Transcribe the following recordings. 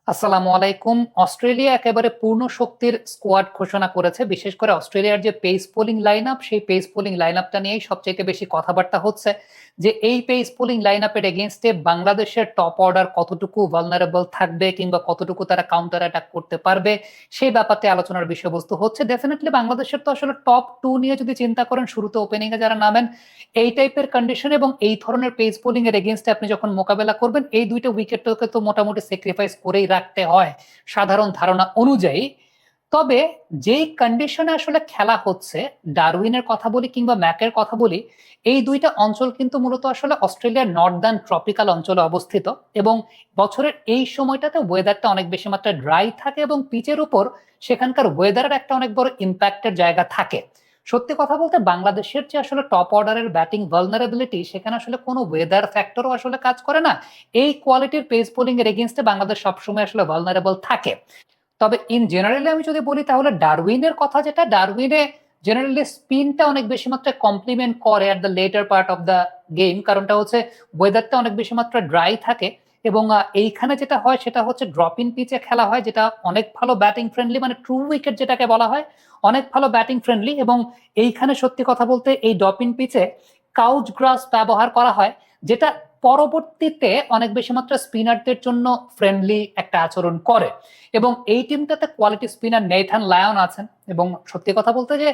আসসালামু আলাইকুম। অস্ট্রেলিয়া একেবারে পূর্ণ শক্তির স্কোয়াড ঘোষণা করেছে। বিশেষ করে অস্ট্রেলিয়ার যে পেস বোলিং লাইন আপ, সেই পেস বোলিং লাইন আপটা নিয়েই সবচেয়ে বেশি কথাবার্তা হচ্ছে যে এই পেস বোলিং লাইন আপের এগেনস্টে বাংলাদেশের টপ অর্ডার কতটুকু ভালনারেবল থাকবে কিংবা কতটুকু তারা কাউন্টার অ্যাটাক করতে পারবে, সেই ব্যাপারে আলোচনার বিষয়বস্তু হচ্ছে। ডেফিনেটলি বাংলাদেশের তো আসলে টপ টু নিয়ে যদি চিন্তা করেন, শুরুতে ওপেনিং এ যারা নামেন, এই টাইপের কন্ডিশন এবং এই ধরনের পেস বোলিং এর এগেনস্টে আপনি যখন মোকাবেলা করবেন, এই দুইটা উইকেটকে তো মোটামুটি স্যাক্রিফাইস করেই রাখতে হয় সাধারণ ধারণা অনুযায়ী। তবে যেই কন্ডিশনে আসলে খেলা হচ্ছে, ডারউইনের কথা বলি কিংবা ম্যাকের কথা বলি, এই দুইটা অঞ্চল কিন্তু মূলত আসলে অস্ট্রেলিয়ার নর্দার্ন ট্রপিক্যাল অঞ্চলে অবস্থিত এবং বছরের এই সময়টাতে ওয়েদারটা অনেক বেশি মাত্রায় ড্রাই থাকে এবং পিচের উপর সেখানকার ওয়েদারের একটা অনেক বড় ইম্প্যাক্টের জায়গা থাকে। সত্যি কথা বলতে বাংলাদেশের যে আসলে টপ অর্ডারের ব্যাটিং ভালনারেবিলিটি, সেখানে আসলে কোনো ওয়েদার ফ্যাক্টরও আসলে কাজ করে না। এই কোয়ালিটির পেস বোলিং এর এগেইনস্টে বাংলাদেশ সবসময় আসলে ভালনারেবল থাকে। তবে ইন জেনারেলি আমি যদি বলি, তাহলে ডারউইনের কথা, যেটা ডারউইনে জেনারেলি স্পিনটা অনেক বেশি মাত্রায় কমপ্লিমেন্ট করে at the letter part of the game. কারণটা হচ্ছে ওয়েদারটা অনেক বেশি মাত্রায় ড্রাই থাকে এবং এইখানে যেটা হয় সেটা হচ্ছে ড্রপ ইন পিচে খেলা হয়, যেটা অনেক ভালো ব্যাটিং ফ্রেন্ডলি, মানে ট্রু উইকেট যেটাকে বলা হয়, অনেক ভালো ব্যাটিং ফ্রেন্ডলি। এবং এইখানে সত্যি কথা বলতে এই ড্রপ ইন পিচে কাউচ গ্রাস ব্যবহার করা হয়, যেটা পরবর্তীতে অনেক বেশি মাত্রা স্পিনারদের জন্য ফ্রেন্ডলি একটা আচরণ করে। এবং এই টিমটাতে কোয়ালিটি স্পিনার নেথান লায়ন আছেন। এবং সত্যি কথা বলতে যে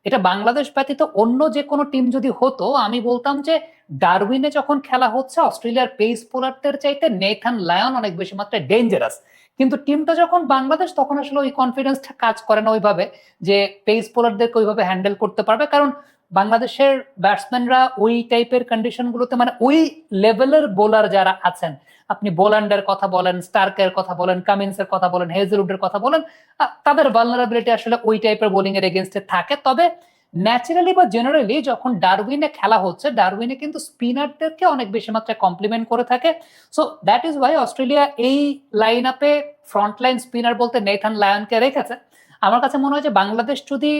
এটা বাংলাদেশ ব্যতীত অন্য যে কোনো টিম যদি হতো, আমি বলতাম যে ডারউইনে যখন খেলা হচ্ছে অস্ট্রেলিয়ার পেস বোলারদের চাইতে নেথান লায়ন অনেক বেশি মাত্রায় ডেঞ্জারাস। কিন্তু টিমটা যখন বাংলাদেশ, তখন আসলে ওই কনফিডেন্সটা কাজ করে না ওইভাবে যে পেস বোলারদেরকে ওইভাবে হ্যান্ডেল করতে পারবে। কারণ বাংলাদেশের ব্যাটসম্যানরা ওই টাইপের কন্ডিশন গুলোতে, মানে ওই লেভেলের বোলার যারা আছেন, আপনি বোলান্ডের কথা বলেন, স্টার্কের কথা বলেন, কামিন্সের কথা বলেন, হেজেলউডের কথা বলেন, তাদের ভালনারেবিলিটি আসলে ওই টাইপের বোলিং এর এগেনস্টে থাকে। তবে ন্যাচারালি বা জেনারেলি যখন ডারউইনে খেলা হচ্ছে, ডারউইনে কিন্তু স্পিনারদেরকে অনেক বেশি মাত্রায় কমপ্লিমেন্ট করে থাকে। So that is Y Australia এই লাইন আপে ফ্রন্ট লাইন স্পিনার বলতে নেথান লায়নকে রেখেছে। আমার কাছে মনে হয় যে বাংলাদেশ যদি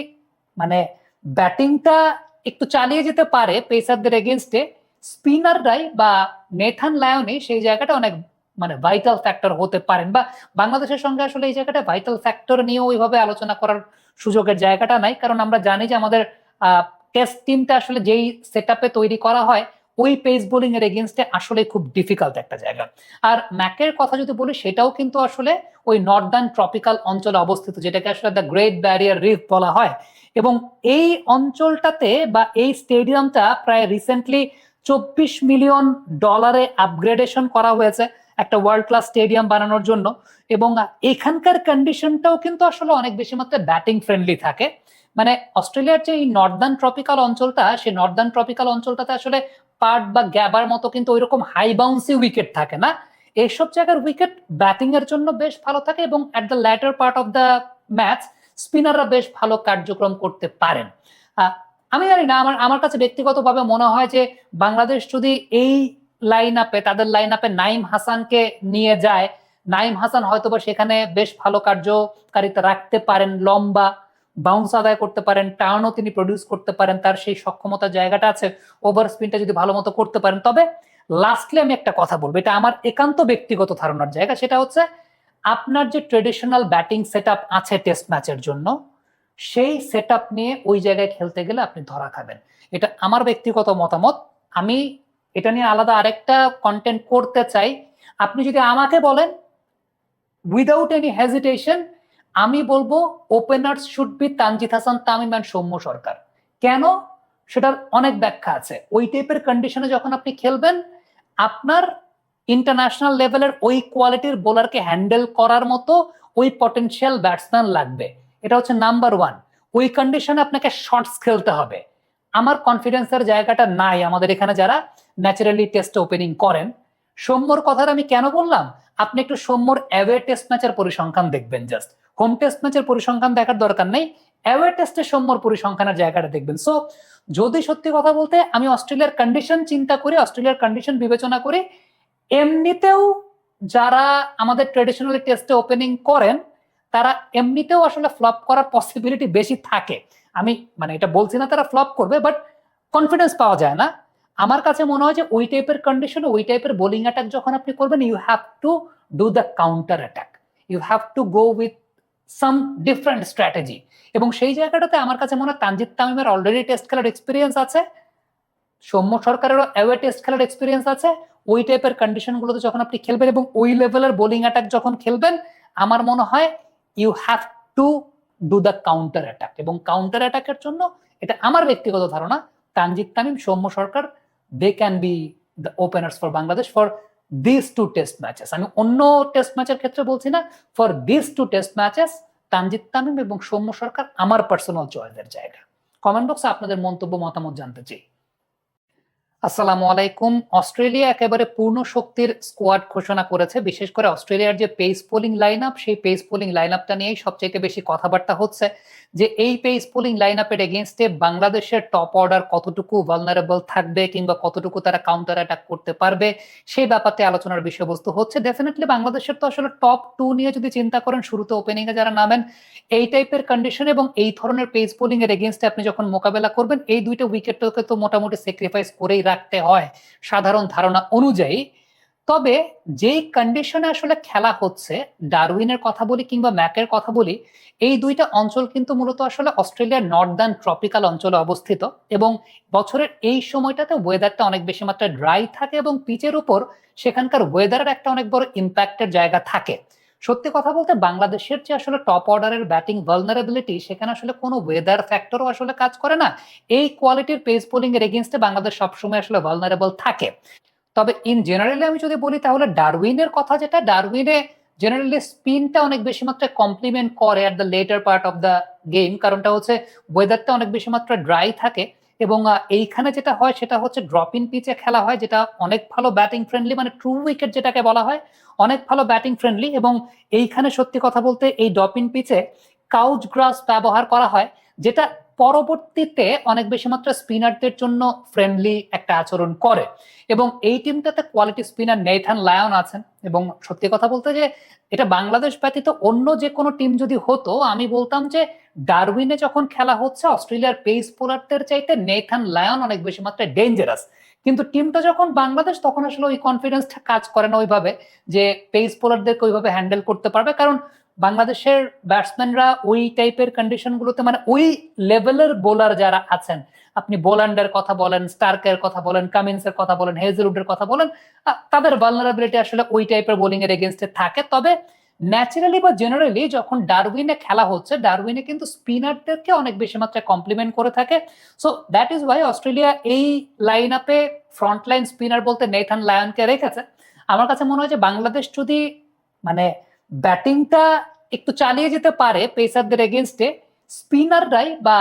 মানে ব্যাটিংটা একটু চালিয়ে যেতে পারে পেসারদের এগেনস্টে, স্পিনাররাই বা নেথান লায়নই সেই জায়গাটা অনেক মানে ভাইটাল ফ্যাক্টর হতে পারেন। বা বাংলাদেশের সঙ্গে আসলে এই জায়গাটা ভাইটাল ফ্যাক্টর নিয়ে ওইভাবে আলোচনা করার সুযোগের জায়গাটা নাই, কারণ আমরা জানি যে আমাদের টেস্ট টিমটা আসলে যেই সেট আপে তৈরি করা হয়, ওই পেস বোলিং এর এগেনস্টে আসলে খুব ডিফিকাল্ট একটা জায়গা। আর ম্যাকের কথা যদি বলি, সেটাও কিন্তু আসলে ওই নর্দার্ন ট্রপিক্যাল অঞ্চলে অবস্থিত, যেটাকে আসলে দ্য গ্রেট ব্যারিয়ার রিফ বলা হয়। এবং এই অঞ্চলটাতে বা এই স্টেডিয়ামটা প্রায় রিসেন্টলি $24 মিলিয়ন আপগ্রেডেশন করা হয়েছে একটা ওয়ার্ল্ড ক্লাস স্টেডিয়াম বানানোর জন্য। এবং এখানকার কন্ডিশনটাও কিন্তু আসলে অনেক বেশি মাত্রায় ব্যাটিং ফ্রেন্ডলি থাকে। মানে অস্ট্রেলিয়ার যে এই নর্দার্ন ট্রপিক্যাল অঞ্চলটা, সেই নর্দার্ন ট্রপিক্যাল অঞ্চলটাতে আসলে পার্ট বা গ্যাবার মতো কিন্তু ওইরকম হাই বাউন্সি উইকেট থাকে না। এইসব জায়গার উইকেট ব্যাটিং এর জন্য বেশ ভালো থাকে এবং at the latter part of the match স্পিনাররা বেশ ভালো কার্যক্রম করতে পারেন। আমি জানি না, আমার আমার কাছে ব্যক্তিগতভাবে মনে হয় যে বাংলাদেশ যদি এই লাইন আপে, তাদের লাইন আপে নাইম হাসানকে নিয়ে যায়, নাইম হাসান হয়তোবা সেখানে বেশ ভালো কার্যকারিতা রাখতে পারেন, লম্বা বাউন্স আদায় করতে পারেন, টার্নও তিনি প্রডিউস করতে পারেন, তার সেই সক্ষমতার জায়গাটা আছে। ওভার স্পিনটা যদি ভালো মতো করতে পারেন। তবে লাস্টলি আমি একটা কথা বলবো, এটা আমার একান্ত ব্যক্তিগত ধারণার জায়গা, সেটা হচ্ছে আপনার যে ট্রেডিশনাল ব্যাটিং সেট আছে টেস্ট ম্যাচের জন্য, সেই সেট নিয়ে ওই জায়গায় খেলতে গেলে আপনি ধরা খাবেন। এটা আমার ব্যক্তিগত মতামত। আমি এটা নিয়ে আলাদা আরেকটা কন্টেন্ট করতে চাই। আপনি যদি আমাকে বলেন উইদাউট এনি হেজিটেশন, আমি বলবো openers should be Tanzid Hasan Tamim and Soumya Sarkar. কেন? সেটার অনেক ব্যাখ্যা আছে। ওই টাইপের কন্ডিশনে যখন আপনি খেলবেন, আপনার ইন্টারন্যাশনাল লেভেলের ওই কোয়ালিটির বোলারকে হ্যান্ডেল করার মতো ওই পটেনশিয়াল ব্যাটসম্যান লাগবে। এটা হচ্ছে নাম্বার ওয়ান। ওই কন্ডিশনে আপনাকে শর্টস খেলতে হবে। আমার কনফিডেন্সের জায়গাটা নাই আমাদের এখানে যারা ন্যাচারালি টেস্টে ওপেনিং করেন। সৌম্যর কথাটা আমি কেন বললাম, আপনি একটু সৌম্যর অ্যাওয়ে টেস্ট ম্যাচের পরিসংখ্যান দেখবেন, জাস্ট হোম টেস্ট ম্যাচের পরিসংখ্যান দেখার দরকার নেই, অ্যাওয়ে টেস্টে সৌম্যর পরিসংখ্যানের জায়গাটা দেখবেন। সো যদি সত্যি কথা বলতে আমি অস্ট্রেলিয়ার কন্ডিশন চিন্তা করি, অস্ট্রেলিয়ার কন্ডিশন বিবেচনা করি, এমনিতেও যারা আমাদের ট্রেডিশনালি টেস্টে ওপেনিং করেন, তারা এমনিতেও আসলে ফ্লপ করার পসিবিলিটি বেশি থাকে। আমি মানে এটা বলছি না তারা ফ্লপ করবে, বাট কনফিডেন্স পাওয়া যায় না। আমার কাছে মনে হয় যে ওই টাইপের কন্ডিশনে ওই টাইপের বোলিং অ্যাটাক যখন আপনি করবেন, you have to do the counter attack. You have to go with some different strategy. এবং সেই জায়গাটাতে আমার কাছে মনে হয় তানজিদ তামিমের অলরেডি টেস্ট খেলার এক্সপিরিয়েন্স আছে, সৌম্য সরকারেরও অ্যাওয়ে টেস্ট খেলার এক্সপিরিয়েন্স আছে। ওই টাইপের কন্ডিশন গুলোতে যখন আপনি খেলবেন এবং ওই লেভেলের বোলিং অ্যাটাক যখন খেলবেন, আমার মনে হয় you have to do the counter attack. এবং কাউন্টার অ্যাটাকের জন্য, এটা আমার ব্যক্তিগত ধারণা, Tanzid Tamim, Soumya Sarkar, they can be the openers for Bangladesh for this two test matches. আমি অন্য টেস্ট ম্যাচের ক্ষেত্রে বলছি না, for this two test matches Tanzid Tamim এবং সৌম্য সরকার আমার পার্সোনাল চয়েসের জায়গা। কমেন্ট বক্সে আপনাদের মন্তব্য মতামত জানতে চাই। আসসালামু আলাইকুম। অস্ট্রেলিয়া একেবারে পূর্ণ শক্তির স্কোয়াড ঘোষণা করেছে। বিশেষ করে অস্ট্রেলিয়ার যে পেস বোলিং লাইন আপ, সেই পেস বোলিং লাইন আপটা নিয়েই সবচেয়ে বেশি কথাবার্তা হচ্ছে যে এই পেস বোলিং লাইন আপের এগেনস্টে বাংলাদেশের টপ অর্ডার কতটুকু ভালনারেবল থাকবে কিংবা কতটুকু তারা কাউন্টার অ্যাটাক করতে পারবে, সেই ব্যাপারটি আলোচনার বিষয়বস্তু হচ্ছে। ডেফিনেটলি বাংলাদেশের তো আসলে টপ 2 নিয়ে যদি চিন্তা করেন, শুরুতে ওপেনিং এ যারা নামেন, এই টাইপের কন্ডিশন এবং এই ধরনের পেস বোলিং এর এগেনস্টে আপনি যখন মোকাবেলা করবেন, এই দুইটা উইকেটটাকে তো মোটামুটি স্যাক্রিফাইস করেই রাখতে হয় সাধারণ ধারণা অনুযায়ী। তবে যেই কন্ডিশনে আসলে খেলা হচ্ছে, ডারউইনের কথা বলি কিংবা ম্যাকের কথা বলি, এই দুইটা অঞ্চল কিন্তু মূলত আসলে অস্ট্রেলিয়ার নর্দার্ন ট্রপিক্যাল অঞ্চলে অবস্থিত এবং বছরের এই সময়টাতে ওয়েদারটা অনেক বেশি মাত্রায় ড্রাই থাকে এবং পিচের উপর সেখানকার ওয়েদারের একটা অনেক বড় ইম্প্যাক্টের জায়গা থাকে। সত্যি কথা বলতে বাংলাদেশের যে আসলে টপ অর্ডারের ব্যাটিং ভালনারেবিলিটি, সেখানে আসলে কোনো ওয়েদার ফ্যাক্টরও আসলে কাজ করে না। এই কোয়ালিটির পেস বোলিং এর এগেইনস্টে বাংলাদেশ সবসময় আসলে ভালনারেবল থাকে। তবে ইন জেনারেলি আমি যদি বলি, তাহলে ডারউইনের কথা, যেটা ডারউইনে জেনারেলি স্পিনটা অনেক বেশি মাত্রায় কমপ্লিমেন্ট করে at the letter part of the game. কারণটা হচ্ছে ওয়েদারটা অনেক বেশি মাত্রায় ড্রাই থাকে এবং এইখানে যেটা হয় সেটা হচ্ছে ড্রপ ইন পিচে খেলা হয়, যেটা অনেক ভালো ব্যাটিং ফ্রেন্ডলি, মানে ট্রু উইকেট যেটাকে বলা হয়, অনেক ভালো ব্যাটিং ফ্রেন্ডলি। এবং এইখানে সত্যি কথা বলতে এই ড্রপ ইন পিচে কাউচ গ্রাস ব্যবহার করা হয়, যেটা পরবর্তীতে অনেক বেশি মাত্রা স্পিনারদের জন্য ফ্রেন্ডলি একটা আচরণ করে। এবং এই টিমটাতে কোয়ালিটি স্পিনার নেথান লায়ন আছেন। এবং সত্যি কথা বলতে যে এটা বাংলাদেশ ব্যতীত অন্য যে কোনো টিম যদি হতো, আমি বলতাম যে ডারউইনে যখন খেলা হচ্ছে অস্ট্রেলিয়ার পেস বোলারদের চাইতে নেথান লায়ন অনেক বেশি মাত্রায় ডেঞ্জারাস। কিন্তু টিমটা যখন বাংলাদেশ, তখন আসলে ওই কনফিডেন্সটা কাজ করে না ওইভাবে যে পেস বোলারদেরকে ওইভাবে হ্যান্ডেল করতে পারবে। কারণ বাংলাদেশের ব্যাটসম্যানরা ওই টাইপের কন্ডিশন গুলোতে, মানে ওই লেভেলের বোলার যারা আছেন, আপনি বোলান্ডের কথা বলেন, স্টার্কের কথা বলেন, কামিন্সের কথা বলেন, হেজলউডের কথা বলেন, তাদের ভালনারেবিলিটি আসলে ওই টাইপের বোলিং এর এগেনস্টে থাকে। তবে ন্যাচারালি বা জেনারেলি যখন ডারউইনে খেলা হচ্ছে, ডারউইনে কিন্তু স্পিনারদেরকে অনেক বেশি মাত্রায় কমপ্লিমেন্ট করে থাকে। So that is Y Australia এই লাইন আপে ফ্রন্ট লাইন স্পিনার বলতে নেথান লায়নকে রেখেছে। আমার কাছে মনে হয় যে বাংলাদেশ যদি মানে ব্যাটিংটা একটু চালিয়ে যেতে পারে পেসারদের এগেনস্টে, স্পিনাররাই বা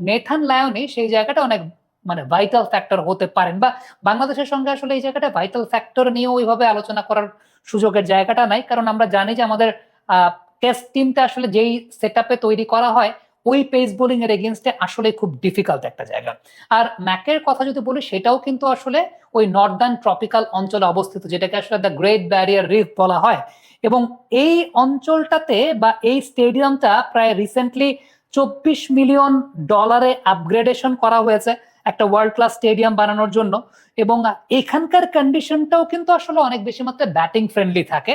নেথান লায়নই সেই জায়গাটা অনেক মানে ভাইটাল ফ্যাক্টর হতে পারেন। বা বাংলাদেশের সঙ্গে আসলে এই জায়গাটা ভাইটাল ফ্যাক্টর নিয়ে ওইভাবে আলোচনা করার সুযোগের জায়গাটা নাই, কারণ আমরা জানি যে আমাদের টেস্ট টিমটা আসলে যেই সেট আপে তৈরি করা হয়, ওই পেস বোলিং এর এগেনস্টে আসলে খুব ডিফিকাল্ট একটা জায়গা। আর ম্যাকের কথা যদি বলি, সেটাও কিন্তু আসলে ওই নর্দার্ন ট্রপিক্যাল অঞ্চলে অবস্থিত, যেটাকে আসলে দ্য গ্রেট ব্যারিয়ার রিফ বলা হয়। এবং এই অঞ্চলটাতে বা এই স্টেডিয়ামটা প্রায় রিসেন্টলি $24 মিলিয়ন আপগ্রেডেশন করা হয়েছে একটা ওয়ার্ল্ড ক্লাস স্টেডিয়াম বানানোর জন্য। এবং এখানকার কন্ডিশনটাও কিন্তু আসলে অনেক বেশি মাত্রায় ব্যাটিং ফ্রেন্ডলি থাকে।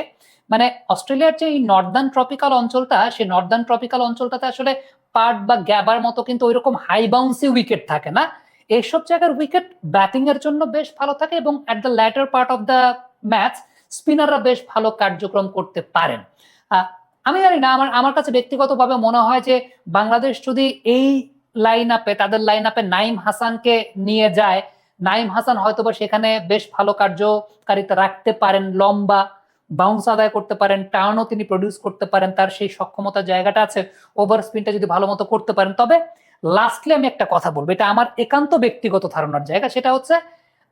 মানে অস্ট্রেলিয়ার যে এই নর্দার্ন ট্রপিক্যাল অঞ্চলটা, সেই নর্দার্ন ট্রপিক্যাল অঞ্চলটাতে আসলে পার্ট বা গ্যাবার মতো কিন্তু ওইরকম হাই বাউন্সি উইকেট থাকে না। এইসব জায়গার উইকেট ব্যাটিং এর জন্য বেশ ভালো থাকে এবং at the latter part of the match স্পিনাররা বেশ ভালো কার্যক্রম করতে পারেন। আমি জানি না, আমার আমার কাছে ব্যক্তিগতভাবে মনে হয় যে বাংলাদেশ যদি এই লাইন আপে, তাদের লাইন আপে নাইম হাসানকে নিয়ে যায়, নাইম হাসান হয়তোবা সেখানে বেশ ভালো কার্যকারিতা রাখতে পারেন, লম্বা বাউন্স আদায় করতে পারেন, টার্নও তিনি প্রডিউস করতে পারেন, তার সেই সক্ষমতার জায়গাটা আছে, ওভার স্পিনটা যদি ভালো মতো করতে পারেন। তবে লাস্টলি আমি একটা কথা বলবো, এটা আমার একান্ত ব্যক্তিগত ধারণার জায়গা, সেটা হচ্ছে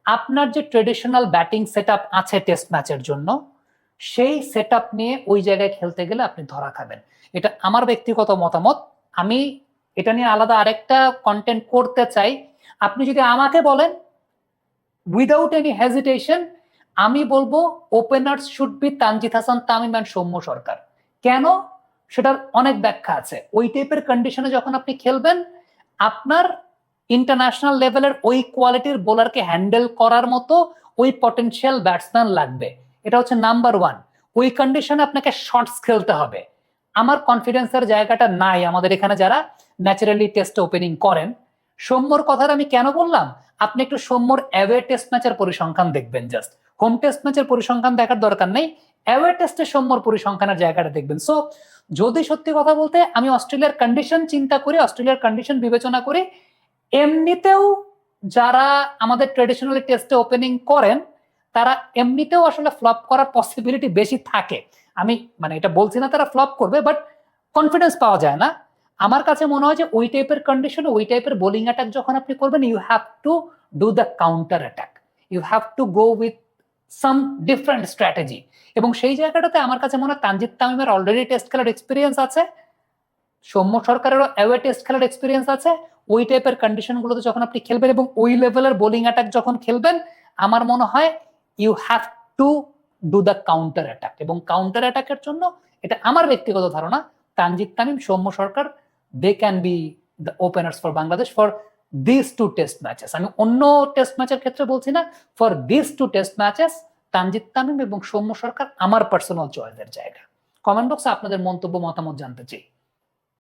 আপনার যে ট্রেডিশনাল ব্যাটিং সেট আছে টেস্ট ম্যাচের জন্য, সেই সেট নিয়ে ওই জায়গায় খেলতে গেলে আপনি ধরা খাবেন। এটা আমার ব্যক্তিগত মতামত। আমি এটা নিয়ে আলাদা আরেকটা কন্টেন্ট করতে চাই। আপনি যদি আমাকে বলেন উইদাউট এনি হেজিটেশন, আমি বলবো openers should be Tanzid Hasan Tamim and Soumya Sarkar. কেন? সেটার অনেক ব্যাখ্যা আছে। ওই টাইপের কন্ডিশনে যখন আপনি খেলবেন, আপনার ইন্টারন্যাশনাল লেভেলের ওই কোয়ালিটির বোলারকে হ্যান্ডেল করার মতো ওই পটেনশিয়াল ব্যাটসম্যান লাগবে। এটা হচ্ছে নাম্বার ওয়ান। ওই কন্ডিশনে আপনাকে শর্টস খেলতে হবে। আমার কনফিডেন্সের জায়গাটা নাই আমাদের এখানে যারা ন্যাচারালি টেস্ট ওপেনিং করেন। সৌম্যর কথাটা আমি কেন বললাম, আপনি একটু সৌম্যর অ্যাওয়ে টেস্ট ম্যাচের পরিসংখ্যান দেখবেন, জাস্ট হোম টেস্ট ম্যাচের পরিসংখ্যান দেখার দরকার নেই, অ্যাওয়ে টেস্টে সৌম্যর পরিসংখ্যানের জায়গাটা দেখবেন। সো যদি সত্যি কথা বলতে আমি অস্ট্রেলিয়ার কন্ডিশন চিন্তা করি, অস্ট্রেলিয়ার কন্ডিশন বিবেচনা করি, এমনিতেও যারা আমাদের ট্রেডিশনালি টেস্টে ওপেনিং করেন তারা এমনিতেও আসলে ফ্লপ করার পসিবিলিটি বেশি থাকে। আমি মানে এটা বলছি না তারা ফ্লপ করবে, বাট কনফিডেন্স পাওয়া যায় না। আমার কাছে মনে হয় যে ওই টাইপের কন্ডিশনে ওই টাইপের বোলিং অ্যাটাক যখন আপনি করবেন, you have to do the counter attack, you have to go with some different strategy. এবং সেই জায়গাটাতে আমার কাছে মনে হয় তানজিদ তামিমের অলরেডি টেস্ট খেলার এক্সপিরিয়েন্স আছে, সৌম্য সরকারেরও অ্যাওয়ে টেস্ট খেলার এক্সপিরিয়েন্স আছে। ওই টাইপের কন্ডিশনগুলোতে যখন আপনি খেলবেন এবং ওই লেভেলের বোলিং অ্যাটাক যখন খেলবেন, আমার মনে হয় you have to do the counter attack. এবং কাউন্টার অ্যাটাকের জন্য, এটা আমার ব্যক্তিগত ধারণা, Tanzid Tamim, Soumya Sarkar, they can be the openers for Bangladesh for this two test matches. আমি অন্য টেস্ট ম্যাচের ক্ষেত্রে বলছি না, for this two test matches Tanzid Tamim এবং সৌম্য সরকার আমার পার্সোনাল চয়েসের জায়গা। কমেন্ট বক্সে আপনাদের মন্তব্য মতামত জানতে চাই।